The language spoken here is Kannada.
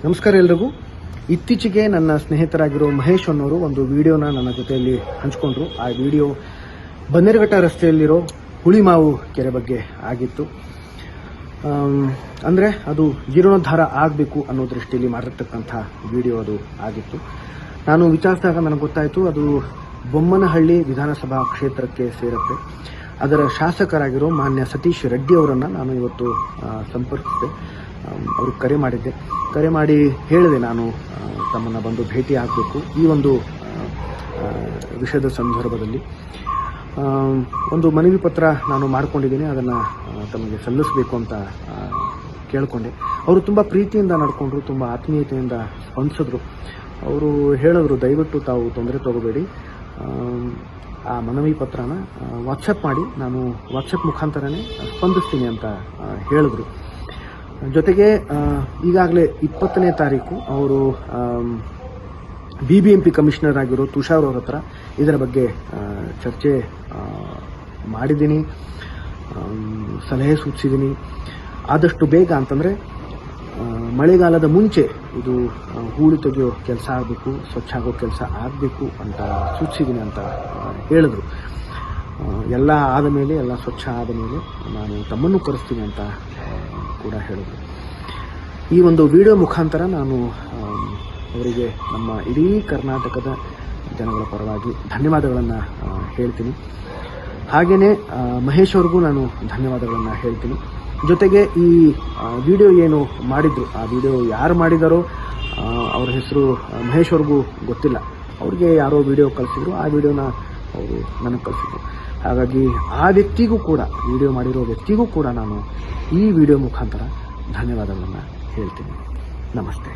ನಮಸ್ಕಾರ ಎಲ್ರಿಗೂ. ಇತ್ತೀಚೆಗೆ ನನ್ನ ಸ್ನೇಹಿತರಾಗಿರೋ ಮಹೇಶ್ ಅನ್ನೋರು ಒಂದು ವಿಡಿಯೋನ ನನ್ನ ಜೊತೆಯಲ್ಲಿ ಹಂಚಿಕೊಂಡ್ರು. ಆ ವಿಡಿಯೋ ಬನ್ನೇರುಘಟ್ಟ ರಸ್ತೆಯಲ್ಲಿರೋ ಹುಳಿಮಾವು ಕೆರೆ ಬಗ್ಗೆ ಆಗಿತ್ತು. ಅಂದರೆ ಅದು ಜೀರ್ಣೋದ್ಧಾರ ಆಗಬೇಕು ಅನ್ನೋ ದೃಷ್ಟಿಯಲ್ಲಿ ಮಾಡಿರ್ತಕ್ಕಂಥ ವಿಡಿಯೋ ಅದು ಆಗಿತ್ತು. ನಾನು ವಿಚಾರಿಸಿದಾಗ ನನಗೆ ಗೊತ್ತಾಯಿತು ಅದು ಬೊಮ್ಮನಹಳ್ಳಿ ವಿಧಾನಸಭಾ ಕ್ಷೇತ್ರಕ್ಕೆ ಸೇರುತ್ತೆ. ಅದರ ಶಾಸಕರಾಗಿರೋ ಮಾನ್ಯ ಸತೀಶ್ ರೆಡ್ಡಿ ಅವರನ್ನು ನಾನು ಇವತ್ತು ಸಂಪರ್ಕಿಸಿದೆ. ಅವ್ರಿಗೆ ಕರೆ ಮಾಡಿ ಹೇಳಿದೆ, ನಾನು ತಮ್ಮನ್ನು ಬಂದು ಭೇಟಿ ಆಗಬೇಕು ಈ ಒಂದು ವಿಷಯದ ಸಂದರ್ಭದಲ್ಲಿ. ಒಂದು ಮನವಿ ಪತ್ರ ನಾನು ಮಾಡಿಕೊಂಡಿದ್ದೀನಿ, ಅದನ್ನು ತಮಗೆ ಸಲ್ಲಿಸಬೇಕು ಅಂತ ಕೇಳಿಕೊಂಡೆ. ಅವರು ತುಂಬ ಪ್ರೀತಿಯಿಂದ ನಡ್ಕೊಂಡ್ರು, ತುಂಬ ಆತ್ಮೀಯತೆಯಿಂದ ಸ್ಪಂದಿಸಿದ್ರು. ಅವರು ಹೇಳಿದ್ರು, ದಯವಿಟ್ಟು ತಾವು ತೊಂದರೆ ತಗೋಬೇಡಿ, ಆ ಮನವಿ ಪತ್ರನ ವಾಟ್ಸಪ್ ಮಾಡಿ, ನಾನು ವಾಟ್ಸಪ್ ಮುಖಾಂತರನೇ ಸ್ಪಂದಿಸ್ತೀನಿ ಅಂತ ಹೇಳಿದ್ರು. ಜೊತೆಗೆ ಈಗಾಗಲೇ 20ನೇ ತಾರೀಕು ಅವರು BBMP ಕಮಿಷನರ್ ಆಗಿರೋ ತುಷಾರ್ ಅವ್ರ ಹತ್ರ ಇದರ ಬಗ್ಗೆ ಚರ್ಚೆ ಮಾಡಿದ್ದೀನಿ, ಸಲಹೆ ಸೂಚಿಸಿದ್ದೀನಿ. ಆದಷ್ಟು ಬೇಗ ಅಂತಂದರೆ ಮಳೆಗಾಲದ ಮುಂಚೆ ಇದು ಹೂಳು ತೆಗೆಯೋ ಕೆಲಸ ಆಗಬೇಕು, ಸ್ವಚ್ಛ ಆಗೋ ಕೆಲಸ ಆಗಬೇಕು ಅಂತ ಸೂಚಿಸಿದ್ದೀನಿ ಅಂತ ಹೇಳಿದ್ರು. ಎಲ್ಲ ಆದ ಮೇಲೆ, ಎಲ್ಲ ಸ್ವಚ್ಛ ಆದ ಮೇಲೆ ನಾನು ತಮ್ಮನ್ನು ಕರೆಸ್ತೀನಿ ಅಂತ ಕೂಡ ಹೇಳಿದ್ರು. ಈ ಒಂದು ವಿಡಿಯೋ ಮುಖಾಂತರ ನಾನು ಅವರಿಗೆ ನಮ್ಮ ಇಡೀ ಕರ್ನಾಟಕದ ಜನಗಳ ಪರವಾಗಿ ಧನ್ಯವಾದಗಳನ್ನು ಹೇಳ್ತೀನಿ. ಹಾಗೆಯೇ ಮಹೇಶ್ ಅವ್ರಿಗೂ ನಾನು ಧನ್ಯವಾದಗಳನ್ನು ಹೇಳ್ತೀನಿ. ಜೊತೆಗೆ ಈ ವಿಡಿಯೋ ಏನು ಮಾಡಿದ್ರು, ಆ ವಿಡಿಯೋ ಯಾರು ಮಾಡಿದಾರೋ ಅವ್ರ ಹೆಸರು ಮಹೇಶ್ ಅವ್ರಿಗೂ ಗೊತ್ತಿಲ್ಲ. ಅವ್ರಿಗೆ ಯಾರೋ ವಿಡಿಯೋ ಕಳಿಸಿದ್ರು, ಆ ವಿಡಿಯೋನ ಅವರು ನನಗೆ ಕಳಿಸಿದ್ರು. ಹಾಗಾಗಿ ಆ ವ್ಯಕ್ತಿಗೂ ಕೂಡ, ವಿಡಿಯೋ ಮಾಡಿರೋ ವ್ಯಕ್ತಿಗೂ ಕೂಡ ನಾನು ಈ ವಿಡಿಯೋ ಮುಖಾಂತರ ಧನ್ಯವಾದಗಳನ್ನು ಹೇಳ್ತೀನಿ. ನಮಸ್ತೆ.